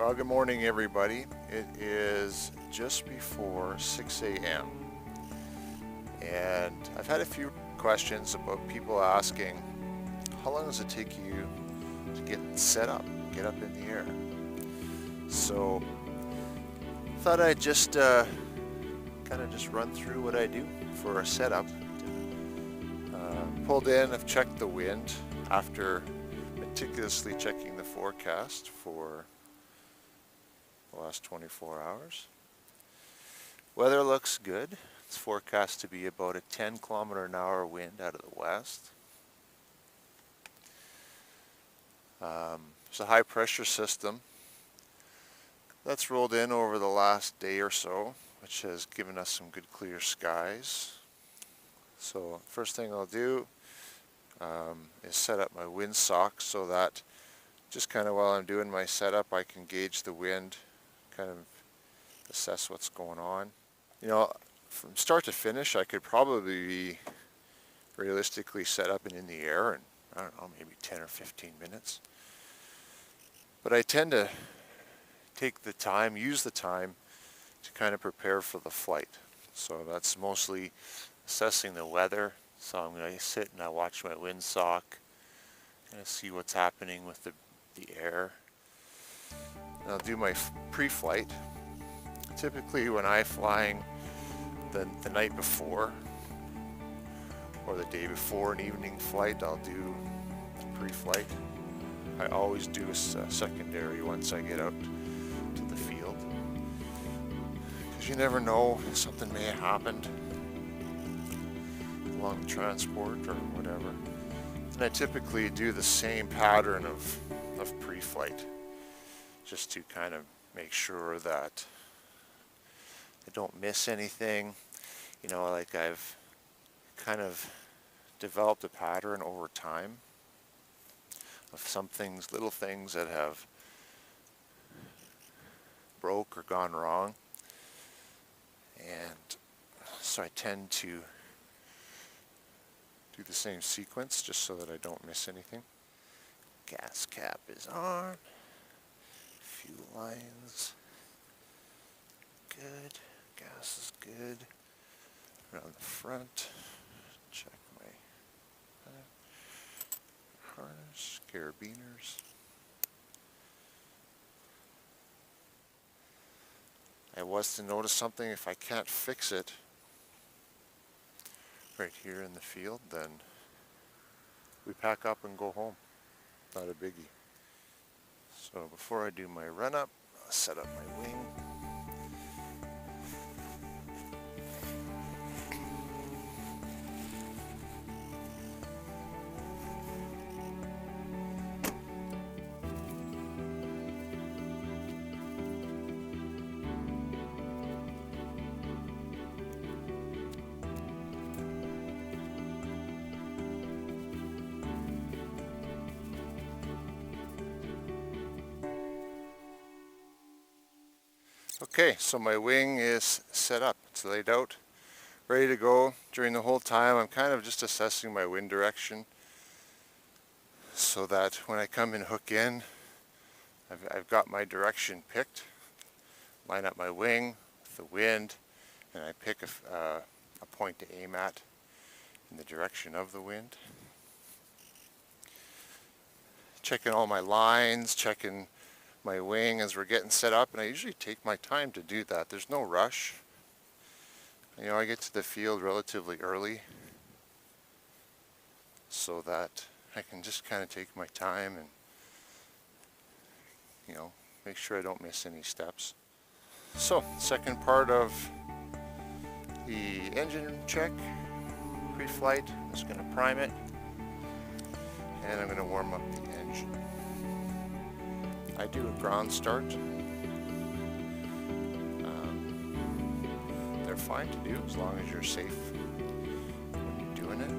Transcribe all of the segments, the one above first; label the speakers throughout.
Speaker 1: Well, good morning, everybody. It is just before 6 a.m. and I've had a few questions about people asking, how long does it take you to get set up, get up in the air? So thought I'd just kind of just run through what I do for a setup. Pulled in, I've checked the wind after meticulously checking the forecast for the last 24 hours. Weather looks good. It's forecast to be about a 10-kilometer-an-hour wind out of the west. It's a high pressure system that's rolled in over the last day or so, which has given us some good clear skies. So first thing I'll do is set up my windsock so that just kind of while I'm doing my setup I can gauge the wind, kind of assess what's going on. You know, from start to finish I could probably be realistically set up and in the air in, I don't know, maybe 10 or 15 minutes. But I tend to take the time, use the time to kind of prepare for the flight. So that's mostly assessing the weather. So I'm going to sit and I watch my windsock, kind of see what's happening with the air. And I'll do my pre-flight. Typically when I'm flying the night before or the day before an evening flight, I'll do a pre-flight. I always do a secondary once I get out to the field, because you never know, something may have happened along the transport or whatever. And I typically do the same pattern of pre-flight, just to kind of make sure that I don't miss anything. You know, like I've kind of developed a pattern over time of some things, little things that have broke or gone wrong. And so I tend to do the same sequence just so that I don't miss anything. Gas cap is on. Fuel lines. Good. Gas is good. Around the front. Check my harness, carabiners. I was to notice something, if I can't fix it right here in the field, then we pack up and go home. Not a biggie. So before I do my run up, I'll set up my wing. Okay, so my wing is set up. It's laid out, ready to go. During the whole time I'm kind of just assessing my wind direction so that when I come and hook in, I've got my direction picked. Line up my wing with the wind, and I pick a point to aim at in the direction of the wind. Checking all my lines, checking my wing as we're getting set up, and I usually take my time to do that. There's no rush. You know, I get to the field relatively early so that I can just kind of take my time and, you know, make sure I don't miss any steps. So, second part of the engine check, pre-flight. I'm just going to prime it, and I'm going to warm up the engine. I do a ground start. They're fine to do as long as you're safe when you're doing it.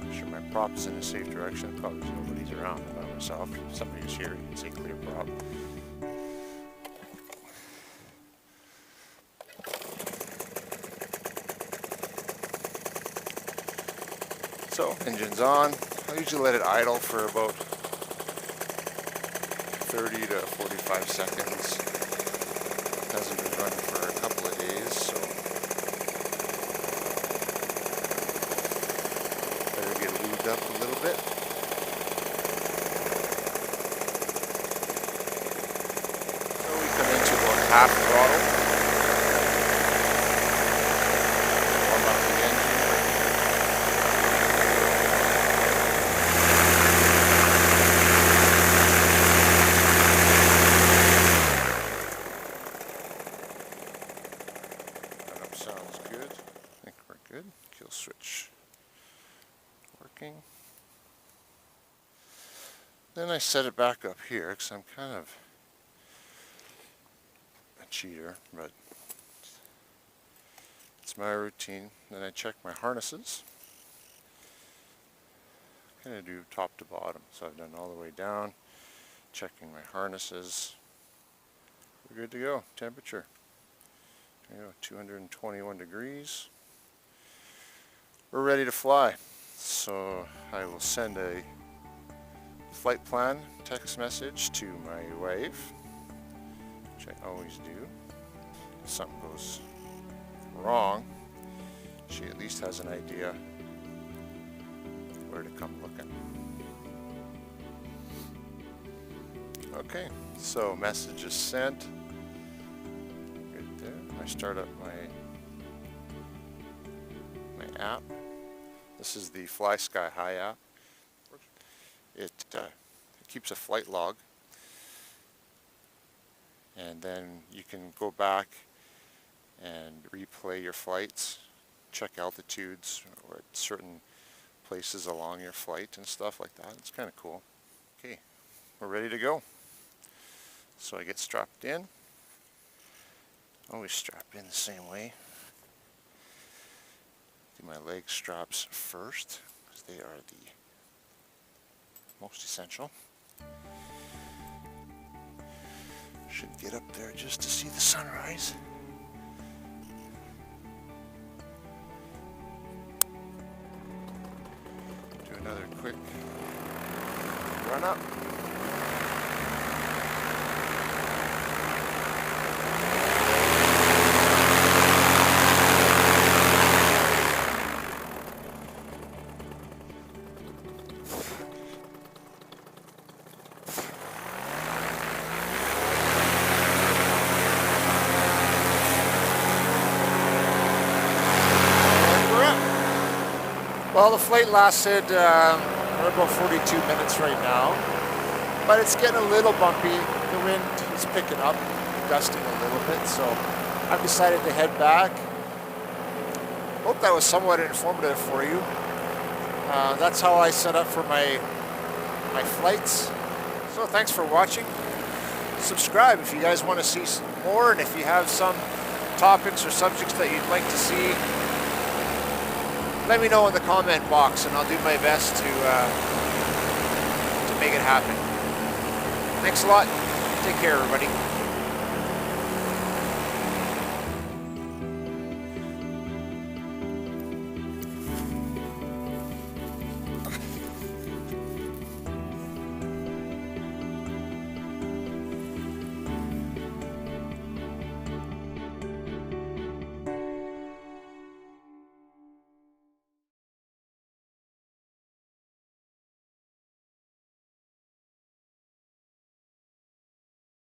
Speaker 1: Make sure my prop is in a safe direction. Probably nobody's around by myself. If somebody's here, you can say clear prop. So, engine's on. I usually let it idle for about 30 to 45 seconds. Hasn't been running for a couple of days, so better get lubed up a little bit. So we come into about half throttle. Warm up the engine. Sounds good. I think we're good. Kill switch working. Then I set it back up here because I'm kind of a cheater, but it's my routine. Then I check my harnesses. Kind of do top to bottom. So I've done all the way down, checking my harnesses. We're good to go. Temperature. 221 degrees. We're ready to fly. So I will send a flight plan text message to my wife, which I always do. If something goes wrong, she at least has an idea where to come looking. Okay, so message is sent. I start up my app. This is the Fly Sky High app. It keeps a flight log, and then you can go back and replay your flights, check altitudes or at certain places along your flight and stuff like that. It's kind of cool. Okay, we're ready to go. So I get strapped in. Always strap in the same way. Do my leg straps first because they are the most essential. Should get up there just to see the sunrise. Do another quick run up. Well, the flight lasted we're about 42 minutes right now, but it's getting a little bumpy. The wind is picking up, gusting a little bit, so I've decided to head back. Hope that was somewhat informative for you. That's how I set up for my flights. So thanks for watching. Subscribe if you guys want to see more, and if you have some topics or subjects that you'd like to see, let me know in the comment box, and I'll do my best to make it happen. Thanks a lot. Take care, everybody.